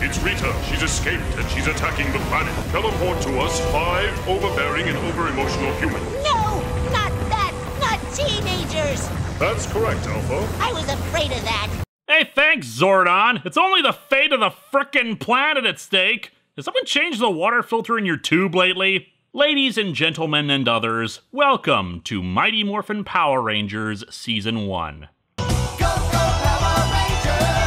It's Rita. She's escaped and she's attacking the planet. Teleport to us 5 overbearing and over-emotional humans. No! Not that! Not teenagers! That's correct, Alpha. I was afraid of that. Hey, thanks, Zordon. It's only the fate of the frickin' planet at stake. Has someone changed the water filter in your tube lately? Ladies and gentlemen and others, welcome to Mighty Morphin Power Rangers Season 1. Go, go, Power Rangers!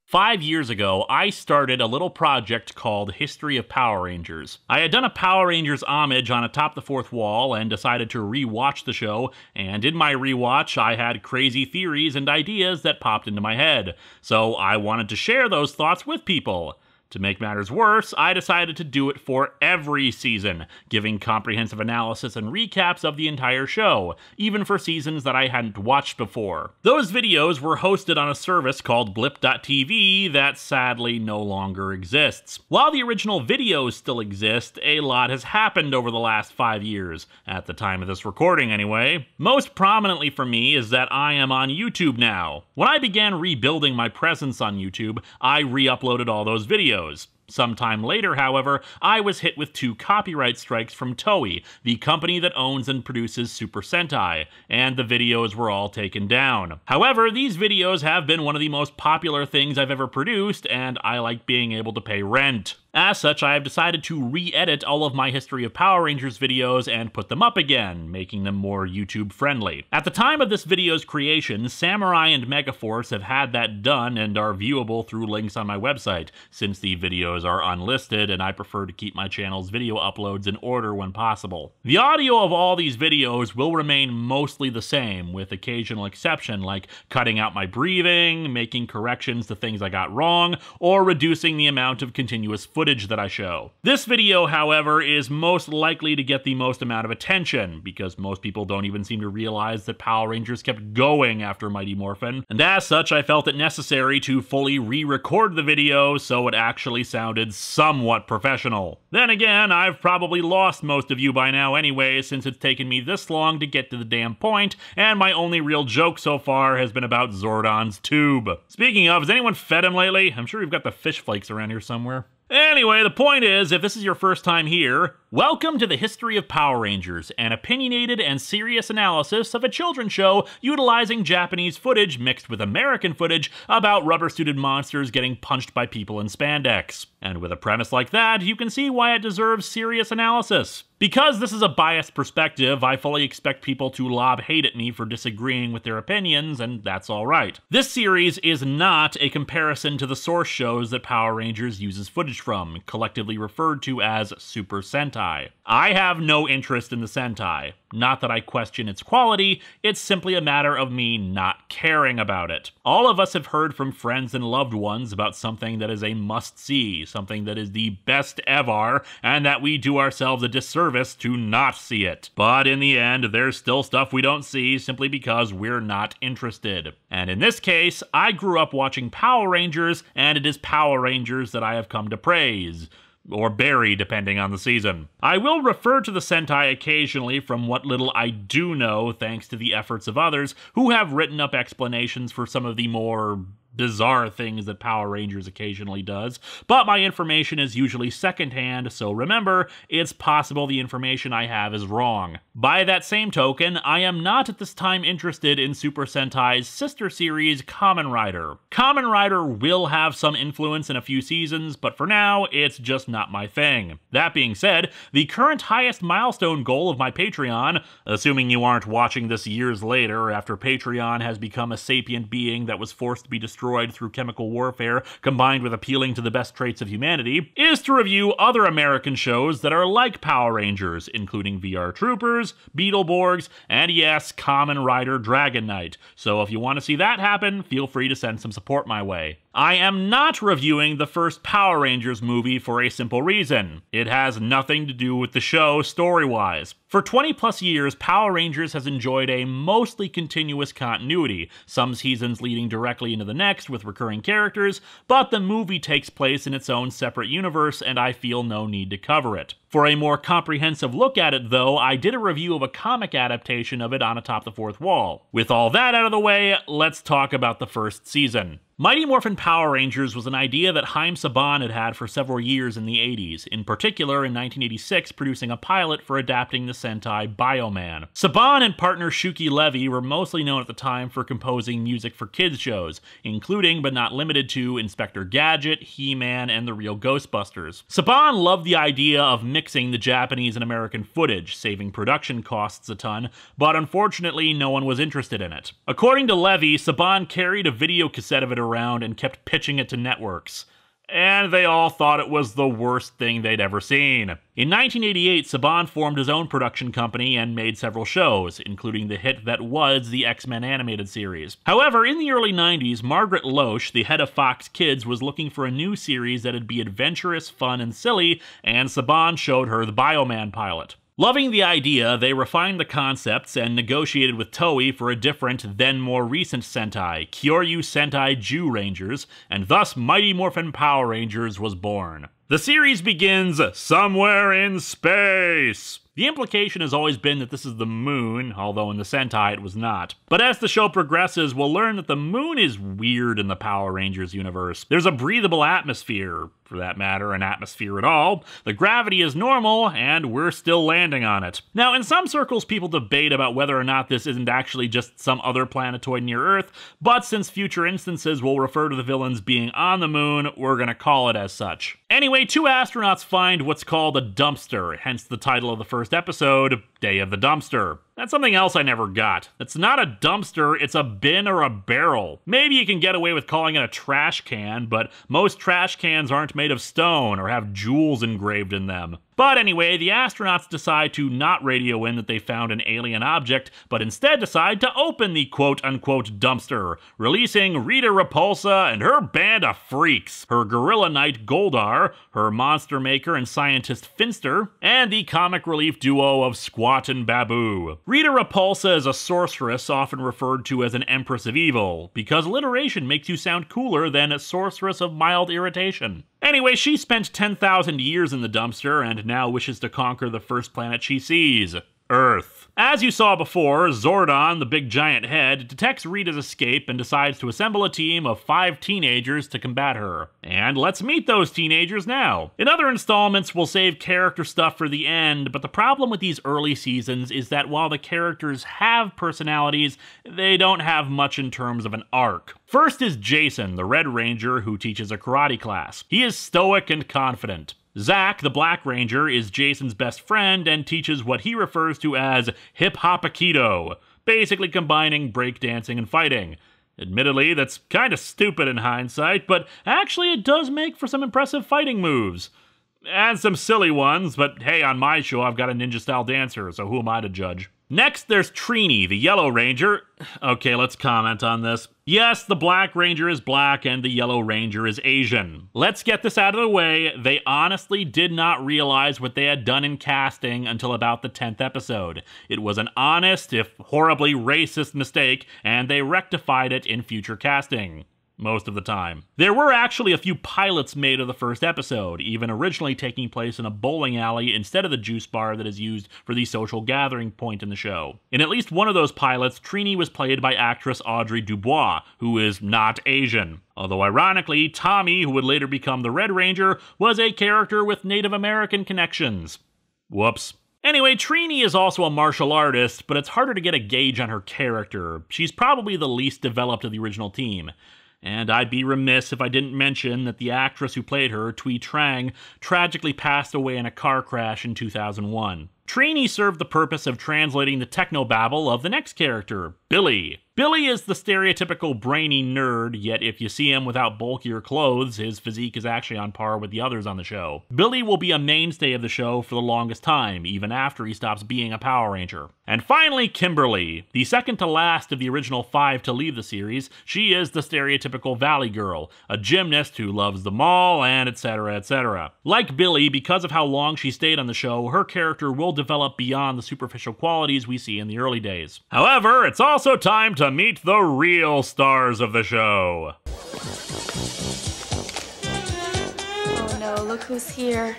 5 years ago, I started a little project called History of Power Rangers. I had done a Power Rangers homage on Atop the Fourth Wall and decided to re-watch the show, and in my re-watch, I had crazy theories and ideas that popped into my head. So I wanted to share those thoughts with people. To make matters worse, I decided to do it for every season, giving comprehensive analysis and recaps of the entire show, even for seasons that I hadn't watched before. Those videos were hosted on a service called Blip.tv that sadly no longer exists. While the original videos still exist, a lot has happened over the last 5 years, at the time of this recording anyway. Most prominently for me is that I am on YouTube now. When I began rebuilding my presence on YouTube, I re-uploaded all those videos. Sometime later, however, I was hit with 2 copyright strikes from Toei, the company that owns and produces Super Sentai, and the videos were all taken down. However, these videos have been one of the most popular things I've ever produced, and I like being able to pay rent. As such, I have decided to re-edit all of my History of Power Rangers videos and put them up again, making them more YouTube-friendly. At the time of this video's creation, Samurai and Megaforce have had that done and are viewable through links on my website, since the videos are unlisted and I prefer to keep my channel's video uploads in order when possible. The audio of all these videos will remain mostly the same, with occasional exception like cutting out my breathing, making corrections to things I got wrong, or reducing the amount of continuous footage that I show. This video, however, is most likely to get the most amount of attention, because most people don't even seem to realize that Power Rangers kept going after Mighty Morphin, and as such I felt it necessary to fully re-record the video so it actually sounded somewhat professional. Then again, I've probably lost most of you by now anyway, since it's taken me this long to get to the damn point, and my only real joke so far has been about Zordon's tube. Speaking of, has anyone fed him lately? I'm sure we've got the fish flakes around here somewhere. Anyway, the point is, if this is your first time here, welcome to the History of Power Rangers, an opinionated and serious analysis of a children's show utilizing Japanese footage mixed with American footage about rubber-suited monsters getting punched by people in spandex. And with a premise like that, you can see why it deserves serious analysis. Because this is a biased perspective, I fully expect people to lob hate at me for disagreeing with their opinions, and that's alright. This series is not a comparison to the source shows that Power Rangers uses footage from, collectively referred to as Super Sentai. I have no interest in the Sentai. Not that I question its quality, it's simply a matter of me not caring about it. All of us have heard from friends and loved ones about something that is a must-see, something that is the best ever, and that we do ourselves a disservice to not see it. But in the end, there's still stuff we don't see simply because we're not interested. And in this case, I grew up watching Power Rangers, and it is Power Rangers that I have come to praise. Or bury, depending on the season. I will refer to the Sentai occasionally from what little I do know, thanks to the efforts of others who have written up explanations for some of the more bizarre things that Power Rangers occasionally does, but my information is usually secondhand, so remember, it's possible the information I have is wrong. By that same token, I am not at this time interested in Super Sentai's sister series, Kamen Rider. Kamen Rider will have some influence in a few seasons, but for now, it's just not my thing. That being said, the current highest milestone goal of my Patreon, assuming you aren't watching this years later after Patreon has become a sapient being that was forced to be destroyed through chemical warfare combined with appealing to the best traits of humanity, is to review other American shows that are like Power Rangers, including VR Troopers, Beetleborgs, and yes, Kamen Rider Dragon Knight. So if you want to see that happen, feel free to send some support my way. I am not reviewing the first Power Rangers movie for a simple reason. It has nothing to do with the show story-wise. For 20 plus years, Power Rangers has enjoyed a mostly continuous continuity, some seasons leading directly into the next with recurring characters, but the movie takes place in its own separate universe and I feel no need to cover it. For a more comprehensive look at it, though, I did a review of a comic adaptation of it on Atop the Fourth Wall. With all that out of the way, let's talk about the first season. Mighty Morphin Power Rangers was an idea that Haim Saban had had for several years in the 80s, in particular in 1986 producing a pilot for adapting the Sentai Bioman. Saban and partner Shuki Levy were mostly known at the time for composing music for kids shows, including but not limited to Inspector Gadget, He-Man, and The Real Ghostbusters. Saban loved the idea of mixing the Japanese and American footage, saving production costs a ton, but unfortunately no one was interested in it. According to Levy, Saban carried a video cassette of it around and kept pitching it to networks. And they all thought it was the worst thing they'd ever seen. In 1988, Saban formed his own production company and made several shows, including the hit that was the X-Men animated series. However, in the early 90s, Margaret Loesch, the head of Fox Kids, was looking for a new series that'd be adventurous, fun, and silly, and Saban showed her the Bioman pilot. Loving the idea, they refined the concepts and negotiated with Toei for a different, then more recent Sentai, Kyoryu Sentai Jew Rangers, and thus Mighty Morphin Power Rangers was born. The series begins somewhere in space. The implication has always been that this is the moon, although in the Sentai it was not. But as the show progresses, we'll learn that the moon is weird in the Power Rangers universe. There's a breathable atmosphere, for that matter, an atmosphere at all. The gravity is normal, and we're still landing on it. Now, in some circles, people debate about whether or not this isn't actually just some other planetoid near Earth, but since future instances will refer to the villains being on the moon, we're gonna call it as such. Anyway, two astronauts find what's called a dumpster, hence the title of the first episode, Day of the Dumpster. That's something else I never got. It's not a dumpster, it's a bin or a barrel. Maybe you can get away with calling it a trash can, but most trash cans aren't made of stone or have jewels engraved in them. But anyway, the astronauts decide to not radio in that they found an alien object, but instead decide to open the quote-unquote dumpster, releasing Rita Repulsa and her band of freaks, her gorilla knight Goldar, her monster maker and scientist Finster, and the comic relief duo of Squat and Babu. Rita Repulsa is a sorceress often referred to as an Empress of Evil, because alliteration makes you sound cooler than a sorceress of mild irritation. Anyway, she spent 10,000 years in the dumpster and now wishes to conquer the first planet she sees, Earth. As you saw before, Zordon, the big giant head, detects Rita's escape and decides to assemble a team of 5 teenagers to combat her. And let's meet those teenagers now. In other installments, we'll save character stuff for the end, but the problem with these early seasons is that while the characters have personalities, they don't have much in terms of an arc. First is Jason, the Red Ranger who teaches a karate class. He is stoic and confident. Zack, the Black Ranger, is Jason's best friend and teaches what he refers to as hip-hop aikido, basically combining breakdancing and fighting. Admittedly, that's kind of stupid in hindsight, but actually it does make for some impressive fighting moves. And some silly ones, but hey, on my show I've got a ninja-style dancer, so who am I to judge? Next, there's Trini, the Yellow Ranger. Okay, let's comment on this. Yes, the Black Ranger is black and the Yellow Ranger is Asian. Let's get this out of the way. They honestly did not realize what they had done in casting until about the 10th episode. It was an honest, if horribly racist mistake, and they rectified it in future casting. Most of the time. There were actually a few pilots made of the first episode, even originally taking place in a bowling alley instead of the juice bar that is used for the social gathering point in the show. In at least one of those pilots, Trini was played by actress Audrey Dubois, who is not Asian. Although ironically, Tommy, who would later become the Red Ranger, was a character with Native American connections. Whoops. Anyway, Trini is also a martial artist, but it's harder to get a gauge on her character. She's probably the least developed of the original team. And I'd be remiss if I didn't mention that the actress who played her, Thuy Trang, tragically passed away in a car crash in 2001. Trini served the purpose of translating the technobabble of the next character, Billy. Billy is the stereotypical brainy nerd, yet if you see him without bulkier clothes, his physique is actually on par with the others on the show. Billy will be a mainstay of the show for the longest time, even after he stops being a Power Ranger. And finally, Kimberly. The second to last of the original 5 to leave the series, she is the stereotypical Valley Girl, a gymnast who loves the mall, and etc, etc. Like Billy, because of how long she stayed on the show, her character will develop beyond the superficial qualities we see in the early days. However, it's also time to meet the real stars of the show. Oh no, look who's here.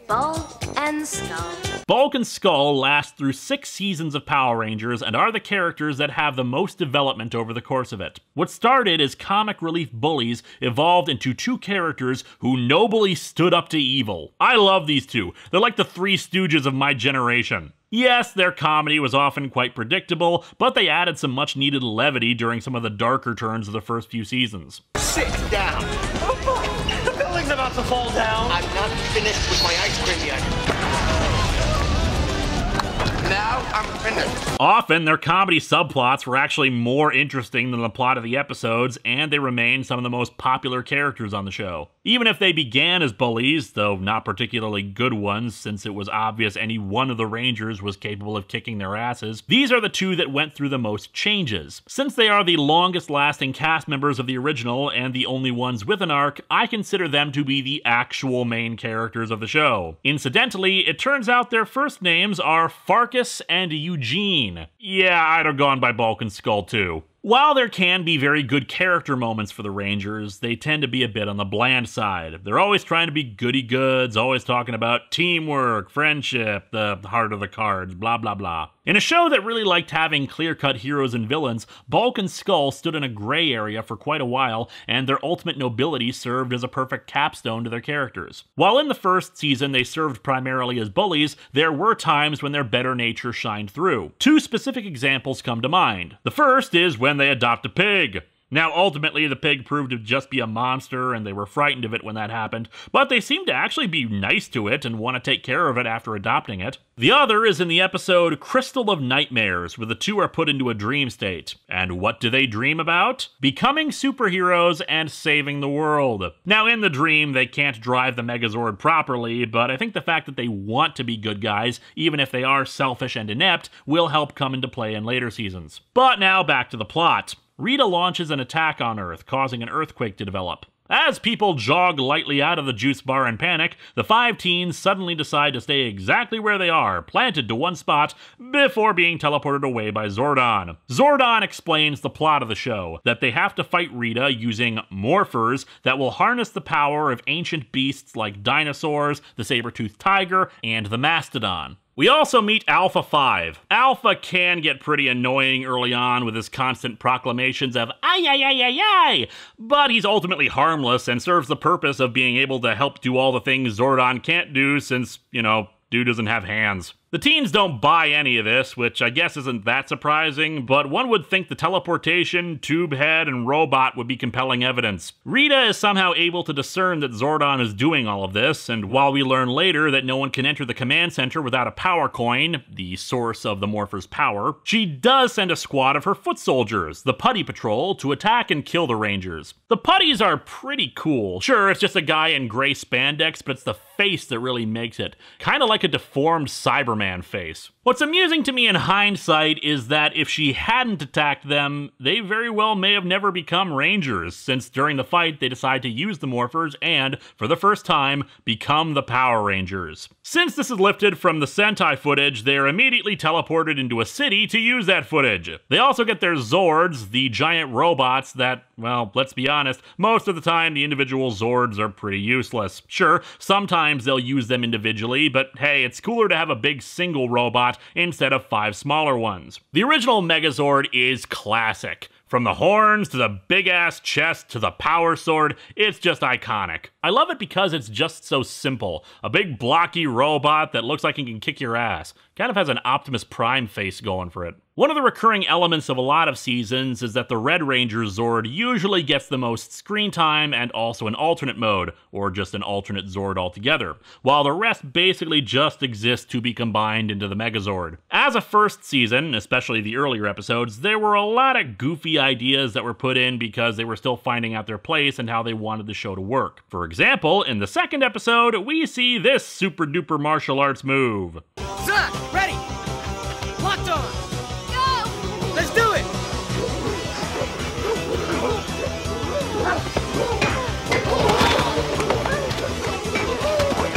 Ball and Skull. Bulk and Skull last through 6 seasons of Power Rangers and are the characters that have the most development over the course of it. What started as comic relief bullies evolved into 2 characters who nobly stood up to evil. I love these 2. They're like the 3 Stooges of my generation. Yes, their comedy was often quite predictable, but they added some much needed levity during some of the darker turns of the first few seasons. Sit down. Oh boy, the building's about to fall down. I'm not finished with my ice cream yet. Now I'm finished. Often, their comedy subplots were actually more interesting than the plot of the episodes, and they remain some of the most popular characters on the show. Even if they began as bullies, though not particularly good ones since it was obvious any one of the Rangers was capable of kicking their asses, these are the 2 that went through the most changes. Since they are the longest lasting cast members of the original and the only ones with an arc, I consider them to be the actual main characters of the show. Incidentally, it turns out their first names are Farkas and Eugene. Yeah, I'd have gone by Bulk and Skull too. While there can be very good character moments for the Rangers, they tend to be a bit on the bland side. They're always trying to be goody-goods, always talking about teamwork, friendship, the heart of the cards, blah blah blah. In a show that really liked having clear-cut heroes and villains, Bulk and Skull stood in a gray area for quite a while, and their ultimate nobility served as a perfect capstone to their characters. While in the first season they served primarily as bullies, there were times when their better nature shined through. 2 specific examples come to mind. The first is when they adopt a pig. Now, ultimately, the pig proved to just be a monster, and they were frightened of it when that happened, but they seemed to actually be nice to it and want to take care of it after adopting it. The other is in the episode Crystal of Nightmares, where the 2 are put into a dream state. And what do they dream about? Becoming superheroes and saving the world. Now, in the dream, they can't drive the Megazord properly, but I think the fact that they want to be good guys, even if they are selfish and inept, will help come into play in later seasons. But now, back to the plot. Rita launches an attack on Earth, causing an earthquake to develop. As people jog lightly out of the juice bar in panic, the 5 teens suddenly decide to stay exactly where they are, planted to one spot, before being teleported away by Zordon. Zordon explains the plot of the show, that they have to fight Rita using morphers that will harness the power of ancient beasts like dinosaurs, the saber-toothed tiger, and the mastodon. We also meet Alpha 5. Alpha can get pretty annoying early on with his constant proclamations of "ay ay ay ay ay," but he's ultimately harmless and serves the purpose of being able to help do all the things Zordon can't do since, dude doesn't have hands. The teens don't buy any of this, which I guess isn't that surprising, but one would think the teleportation, tube head, and robot would be compelling evidence. Rita is somehow able to discern that Zordon is doing all of this, and while we learn later that no one can enter the command center without a power coin, the source of the Morpher's power, she does send a squad of her foot soldiers, the Putty Patrol, to attack and kill the Rangers. The Putties are pretty cool. Sure, it's just a guy in gray spandex, but it's the face that really makes it. Kinda like a deformed Cyberman face. What's amusing to me in hindsight is that if she hadn't attacked them, they very well may have never become Rangers, since during the fight they decide to use the Morphers and, for the first time, become the Power Rangers. Since this is lifted from the Sentai footage, they are immediately teleported into a city to use that footage. They also get their Zords, the giant robots that, well, let's be honest, most of the time the individual Zords are pretty useless. Sure, sometimes they'll use them individually, but hey, it's cooler to have a big single robot instead of 5 smaller ones. The original Megazord is classic. From the horns to the big-ass chest to the power sword, it's just iconic. I love it because it's just so simple. A big blocky robot that looks like it can kick your ass. Kind of has an Optimus Prime face going for it. One of the recurring elements of a lot of seasons is that the Red Ranger Zord usually gets the most screen time and also an alternate mode, or just an alternate Zord altogether, while the rest basically just exist to be combined into the Megazord. As a first season, especially the earlier episodes, there were a lot of goofy ideas that were put in because they were still finding out their place and how they wanted the show to work. For example, in the second episode, we see this super duper martial arts move. Zach, ready! Locked on! Go! Let's do it!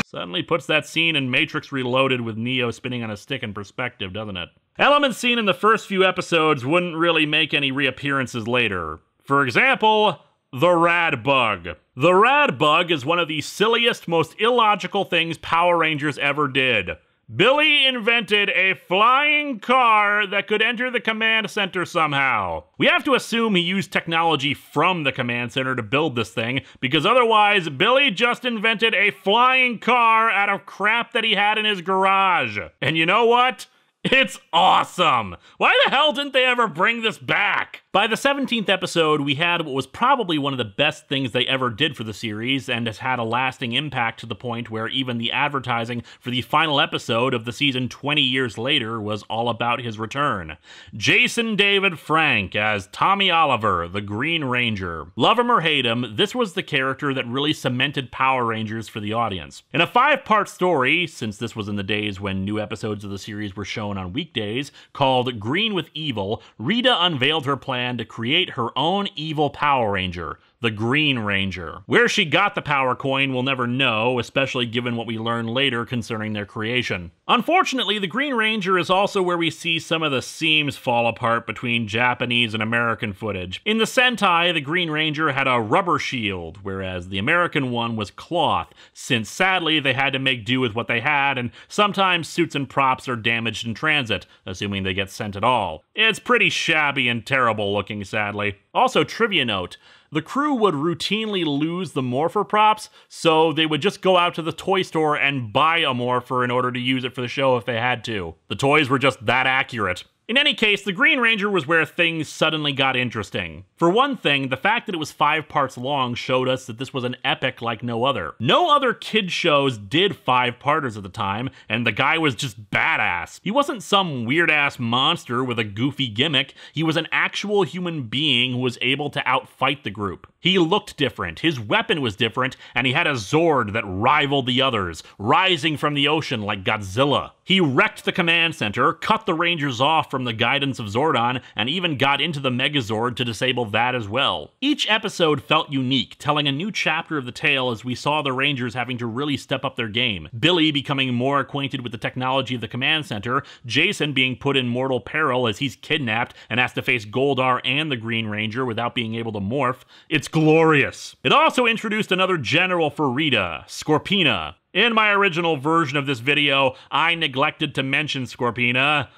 Suddenly puts that scene in Matrix Reloaded with Neo spinning on a stick in perspective, doesn't it? Elements seen in the first few episodes wouldn't really make any reappearances later. For example, the Rad Bug. The Rad Bug is one of the silliest, most illogical things Power Rangers ever did. Billy invented a flying car that could enter the command center somehow. We have to assume he used technology from the command center to build this thing, because otherwise, Billy just invented a flying car out of crap that he had in his garage. And you know what? It's awesome! Why the hell didn't they ever bring this back? By the 17th episode, we had what was probably one of the best things they ever did for the series, and has had a lasting impact to the point where even the advertising for the final episode of the season 20 years later was all about his return. Jason David Frank as Tommy Oliver, the Green Ranger. Love him or hate him, this was the character that really cemented Power Rangers for the audience. In a 5-part story, since this was in the days when new episodes of the series were shown on weekdays, called Green with Evil, Rita unveiled her plan to create her own evil Power Ranger, the Green Ranger. Where she got the power coin we'll never know, especially given what we learn later concerning their creation. Unfortunately, the Green Ranger is also where we see some of the seams fall apart between Japanese and American footage. In the Sentai, the Green Ranger had a rubber shield, whereas the American one was cloth, since sadly they had to make do with what they had, and sometimes suits and props are damaged in transit, assuming they get sent at all. It's pretty shabby and terrible looking, sadly. Also, trivia note, the crew would routinely lose the Morpher props, so they would just go out to the toy store and buy a Morpher in order to use it for the show if they had to. The toys were just that accurate. In any case, the Green Ranger was where things suddenly got interesting. For one thing, the fact that it was 5 parts long showed us that this was an epic like no other. No other kid shows did 5-parters at the time, and the guy was just badass. He wasn't some weird-ass monster with a goofy gimmick, he was an actual human being who was able to outfight the group. He looked different, his weapon was different, and he had a Zord that rivaled the others, rising from the ocean like Godzilla. He wrecked the command center, cut the Rangers off from the guidance of Zordon, and even got into the Megazord to disable that as well. Each episode felt unique, telling a new chapter of the tale as we saw the Rangers having to really step up their game. Billy becoming more acquainted with the technology of the command center, Jason being put in mortal peril as he's kidnapped and has to face Goldar and the Green Ranger without being able to morph. It's glorious. It also introduced another general for Rita, Scorpina. In my original version of this video, I neglected to mention Scorpina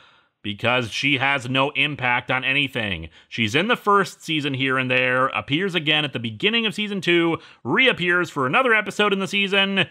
because she has no impact on anything. She's in the first season here and there, appears again at the beginning of season 2, reappears for another episode in the season,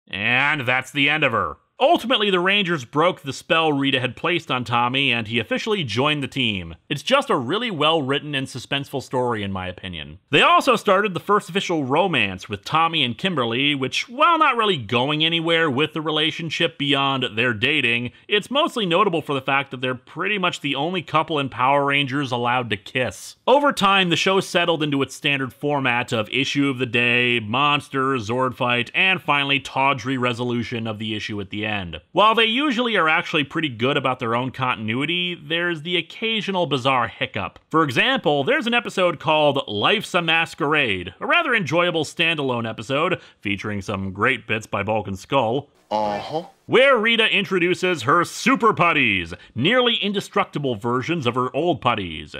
and that's the end of her. Ultimately, the Rangers broke the spell Rita had placed on Tommy, and he officially joined the team. It's just a really well-written and suspenseful story, in my opinion. They also started the first official romance with Tommy and Kimberly, which, while not really going anywhere with the relationship beyond their dating, it's mostly notable for the fact that they're pretty much the only couple in Power Rangers allowed to kiss. Over time, the show settled into its standard format of issue of the day, monster, Zord fight, and finally tawdry resolution of the issue at the end. While they usually are actually pretty good about their own continuity, there's the occasional bizarre hiccup. For example, there's an episode called Life's a Masquerade, a rather enjoyable standalone episode featuring some great bits by Bulk and Skull, where Rita introduces her super putties, nearly indestructible versions of her old putties.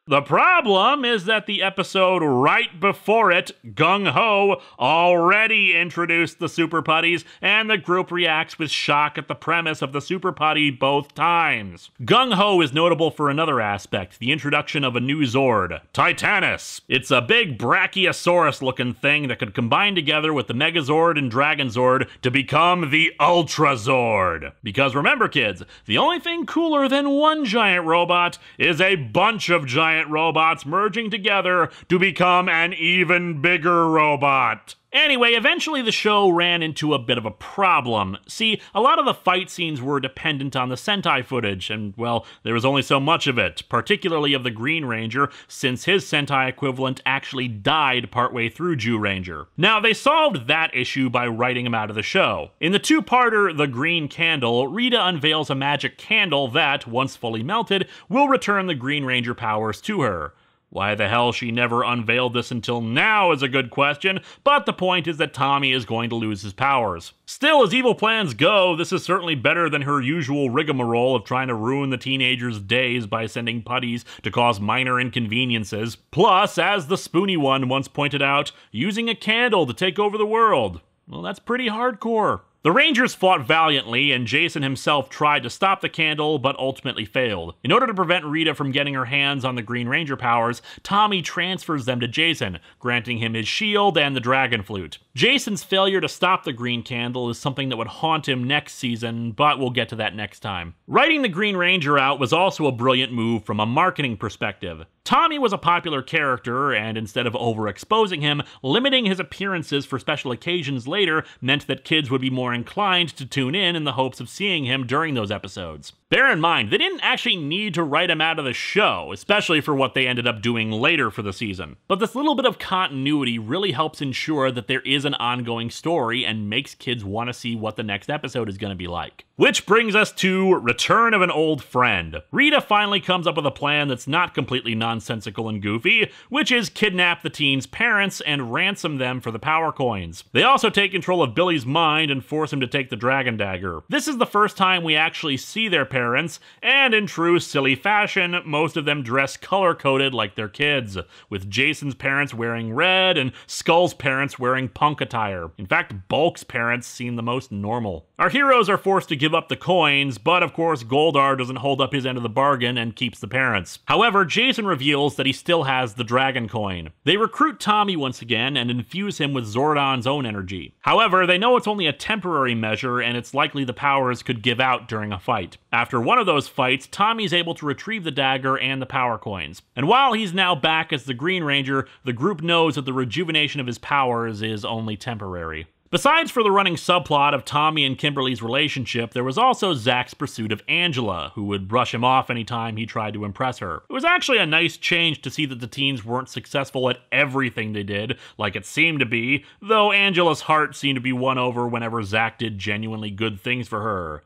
The problem is that the episode right before it, Gung Ho, already introduced the Super Putties, and the group reacts with shock at the premise of the Super Putty both times. Gung Ho is notable for another aspect, the introduction of a new Zord, Titanus. It's a big Brachiosaurus-looking thing that could combine together with the Megazord and Dragon Zord to become the Ultra Zord. Because remember, kids, the only thing cooler than one giant robot is a bunch of giant robots merging together to become an even bigger robot. Anyway, eventually the show ran into a bit of a problem. See, a lot of the fight scenes were dependent on the Sentai footage, and, well, there was only so much of it, particularly of the Green Ranger, since his Sentai equivalent actually died partway through Zyuranger. Now, they solved that issue by writing him out of the show. In the 2-parter, The Green Candle, Rita unveils a magic candle that, once fully melted, will return the Green Ranger powers to her. Why the hell she never unveiled this until now is a good question, but the point is that Tommy is going to lose his powers. Still, as evil plans go, this is certainly better than her usual rigmarole of trying to ruin the teenager's days by sending putties to cause minor inconveniences. Plus, as the Spoony One once pointed out, using a candle to take over the world. Well, that's pretty hardcore. The Rangers fought valiantly, and Jason himself tried to stop the candle, but ultimately failed. In order to prevent Rita from getting her hands on the Green Ranger powers, Tommy transfers them to Jason, granting him his shield and the Dragon Flute. Jason's failure to stop the Green Candle is something that would haunt him next season, but we'll get to that next time. Writing the Green Ranger out was also a brilliant move from a marketing perspective. Tommy was a popular character, and instead of overexposing him, limiting his appearances for special occasions later meant that kids would be more inclined to tune in the hopes of seeing him during those episodes. Bear in mind, they didn't actually need to write him out of the show, especially for what they ended up doing later for the season. But this little bit of continuity really helps ensure that there is an ongoing story and makes kids want to see what the next episode is going to be like. Which brings us to Return of an Old Friend. Rita finally comes up with a plan that's not completely nonsensical and goofy, which is kidnap the teen's parents and ransom them for the power coins. They also take control of Billy's mind and force him to take the Dragon Dagger. This is the first time we actually see their parents, and in true silly fashion, most of them dress color-coded like their kids, with Jason's parents wearing red and Skull's parents wearing punk attire. In fact, Bulk's parents seem the most normal. Our heroes are forced to give up the coins, but of course Goldar doesn't hold up his end of the bargain and keeps the parents. However, Jason reveals that he still has the Dragon Coin. They recruit Tommy once again and infuse him with Zordon's own energy. However, they know it's only a temporary measure and it's likely the powers could give out during a fight. After one of those fights, Tommy's able to retrieve the dagger and the power coins. And while he's now back as the Green Ranger, the group knows that the rejuvenation of his powers is only temporary. Besides for the running subplot of Tommy and Kimberly's relationship, there was also Zach's pursuit of Angela, who would brush him off anytime he tried to impress her. It was actually a nice change to see that the teens weren't successful at everything they did, like it seemed to be, though Angela's heart seemed to be won over whenever Zach did genuinely good things for her.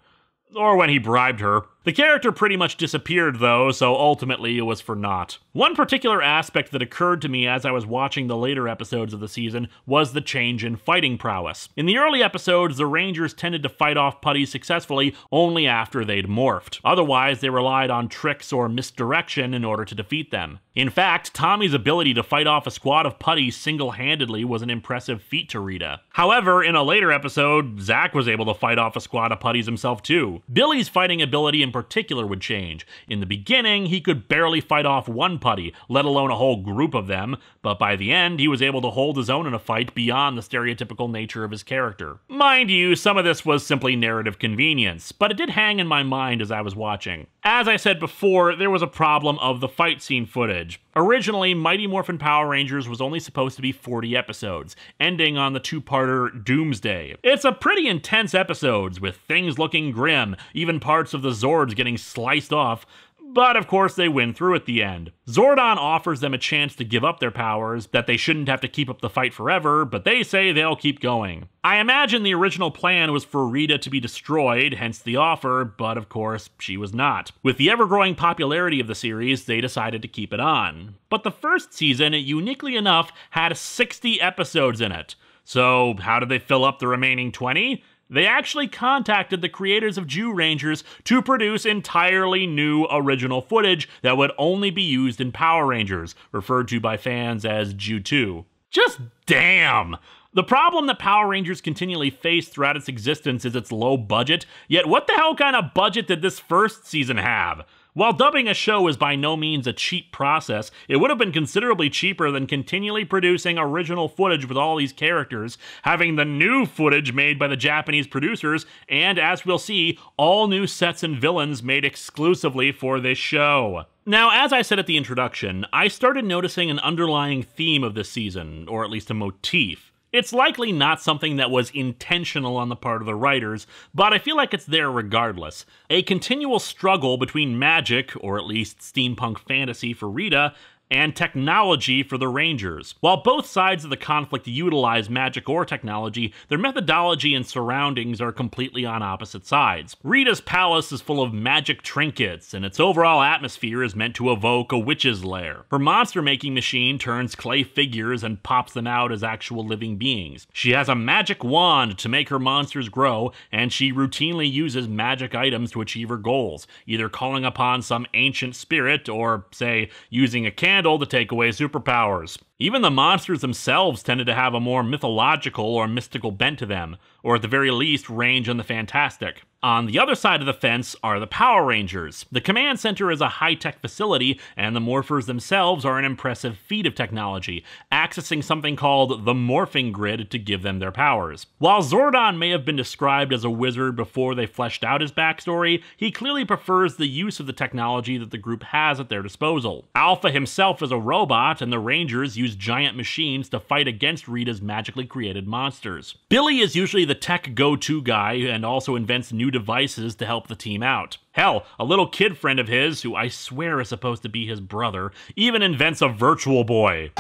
Or when he bribed her. The character pretty much disappeared though, so ultimately it was for naught. One particular aspect that occurred to me as I was watching the later episodes of the season was the change in fighting prowess. In the early episodes, the Rangers tended to fight off putties successfully only after they'd morphed. Otherwise, they relied on tricks or misdirection in order to defeat them. In fact, Tommy's ability to fight off a squad of putties single-handedly was an impressive feat to Rita. However, in a later episode, Zach was able to fight off a squad of putties himself too. Billy's fighting ability in particular would change. In the beginning, he could barely fight off one putty, let alone a whole group of them, but by the end, he was able to hold his own in a fight beyond the stereotypical nature of his character. Mind you, some of this was simply narrative convenience, but it did hang in my mind as I was watching. As I said before, there was a problem of the fight scene footage. Originally, Mighty Morphin Power Rangers was only supposed to be 40 episodes, ending on the two-parter Doomsday. It's a pretty intense episodes, with things looking grim, even parts of the Zords getting sliced off, but of course they win through at the end. Zordon offers them a chance to give up their powers, that they shouldn't have to keep up the fight forever, but they say they'll keep going. I imagine the original plan was for Rita to be destroyed, hence the offer, but of course, she was not. With the ever-growing popularity of the series, they decided to keep it on. But the first season, uniquely enough, had 60 episodes in it. So how did they fill up the remaining 20? They actually contacted the creators of Zyurangers to produce entirely new original footage that would only be used in Power Rangers, referred to by fans as Zyu2. Just damn! The problem that Power Rangers continually face throughout its existence is its low budget, yet what the hell kind of budget did this first season have? While dubbing a show is by no means a cheap process, it would have been considerably cheaper than continually producing original footage with all these characters, having the new footage made by the Japanese producers, and as we'll see, all new sets and villains made exclusively for this show. Now, as I said at the introduction, I started noticing an underlying theme of this season, or at least a motif. It's likely not something that was intentional on the part of the writers, but I feel like it's there regardless. A continual struggle between magic, or at least steampunk fantasy for Rita, and technology for the Rangers. While both sides of the conflict utilize magic or technology, their methodology and surroundings are completely on opposite sides. Rita's palace is full of magic trinkets, and its overall atmosphere is meant to evoke a witch's lair. Her monster-making machine turns clay figures and pops them out as actual living beings. She has a magic wand to make her monsters grow, and she routinely uses magic items to achieve her goals, either calling upon some ancient spirit or, say, using a candle to take away superpowers. Even the monsters themselves tended to have a more mythological or mystical bent to them, or at the very least range in the fantastic. On the other side of the fence are the Power Rangers. The command center is a high-tech facility, and the morphers themselves are an impressive feat of technology, accessing something called the morphing grid to give them their powers. While Zordon may have been described as a wizard before they fleshed out his backstory, he clearly prefers the use of the technology that the group has at their disposal. Alpha himself is a robot, and the Rangers use giant machines to fight against Rita's magically created monsters. Billy is usually the tech go-to guy and also invents new devices to help the team out. Hell, a little kid friend of his, who I swear is supposed to be his brother, even invents a Virtual Boy.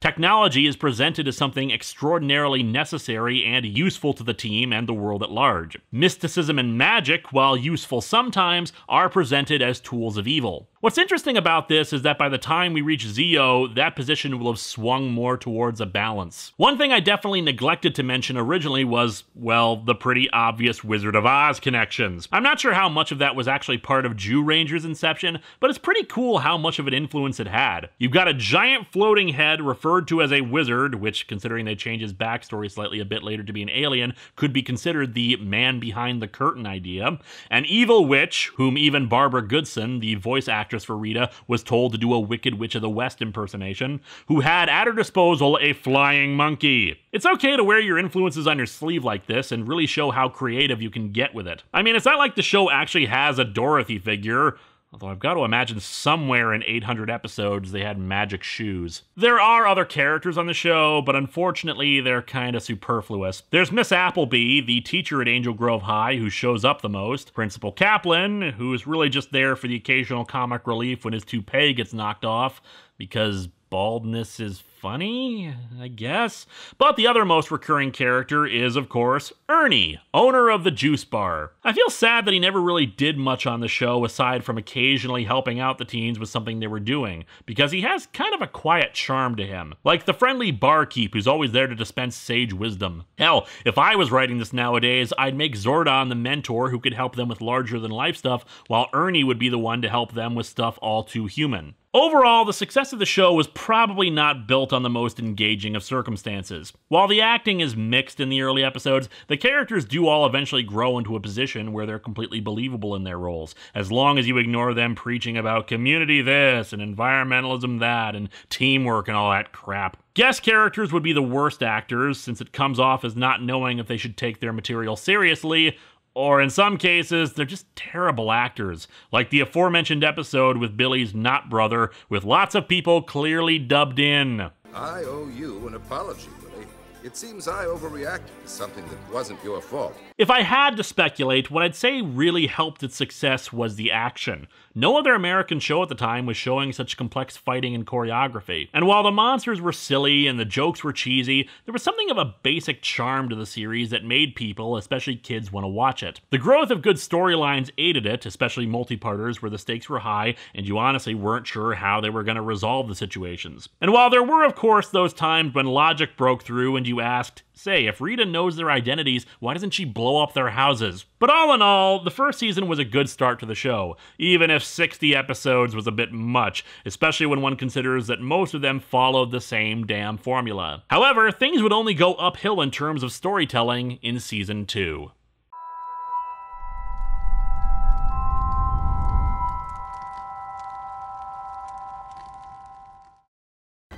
Technology is presented as something extraordinarily necessary and useful to the team and the world at large. Mysticism and magic, while useful sometimes, are presented as tools of evil. What's interesting about this is that by the time we reach Zeo, that position will have swung more towards a balance. One thing I definitely neglected to mention originally was, well, the pretty obvious Wizard of Oz connections. I'm not sure how much of that was actually part of Zyuranger's inception, but it's pretty cool how much of an influence it had. You've got a giant floating head referred to as a wizard, which, considering they change his backstory slightly a bit later to be an alien, could be considered the man behind the curtain idea. An evil witch, whom even Barbara Goodson, the voice actress for Rita, was told to do a Wicked Witch of the West impersonation, who had at her disposal a flying monkey. It's okay to wear your influences on your sleeve like this and really show how creative you can get with it. I mean, it's not like the show actually has a Dorothy figure, although I've got to imagine somewhere in 800 episodes they had magic shoes. There are other characters on the show, but unfortunately they're kinda superfluous. There's Miss Appleby, the teacher at Angel Grove High, who shows up the most. Principal Kaplan, who's really just there for the occasional comic relief when his toupee gets knocked off, because baldness is funny, I guess. But the other most recurring character is, of course, Ernie, owner of the juice bar. I feel sad that he never really did much on the show aside from occasionally helping out the teens with something they were doing, because he has kind of a quiet charm to him. Like the friendly barkeep who's always there to dispense sage wisdom. Hell, if I was writing this nowadays, I'd make Zordon the mentor who could help them with larger-than-life stuff, while Ernie would be the one to help them with stuff all too human. Overall, the success of the show was probably not built on the most engaging of circumstances. While the acting is mixed in the early episodes, the characters do all eventually grow into a position where they're completely believable in their roles, as long as you ignore them preaching about community this and environmentalism that and teamwork and all that crap. Guest characters would be the worst actors, since it comes off as not knowing if they should take their material seriously, or in some cases, they're just terrible actors, like the aforementioned episode with Billy's not brother, with lots of people clearly dubbed in. I owe you an apology, Willie. It seems I overreacted to something that wasn't your fault. If I had to speculate, what I'd say really helped its success was the action. No other American show at the time was showing such complex fighting and choreography. And while the monsters were silly and the jokes were cheesy, there was something of a basic charm to the series that made people, especially kids, want to watch it. The growth of good storylines aided it, especially multi-parters where the stakes were high and you honestly weren't sure how they were going to resolve the situations. And while there were, of course, those times when logic broke through and you asked, say, if Rita knows their identities, why doesn't she blow up their houses? But all in all, the first season was a good start to the show, even if 60 episodes was a bit much, especially when one considers that most of them followed the same damn formula. However, things would only go uphill in terms of storytelling in Season 2.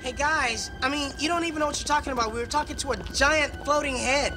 Hey guys, I mean, you don't even know what you're talking about. We were talking to a giant floating head.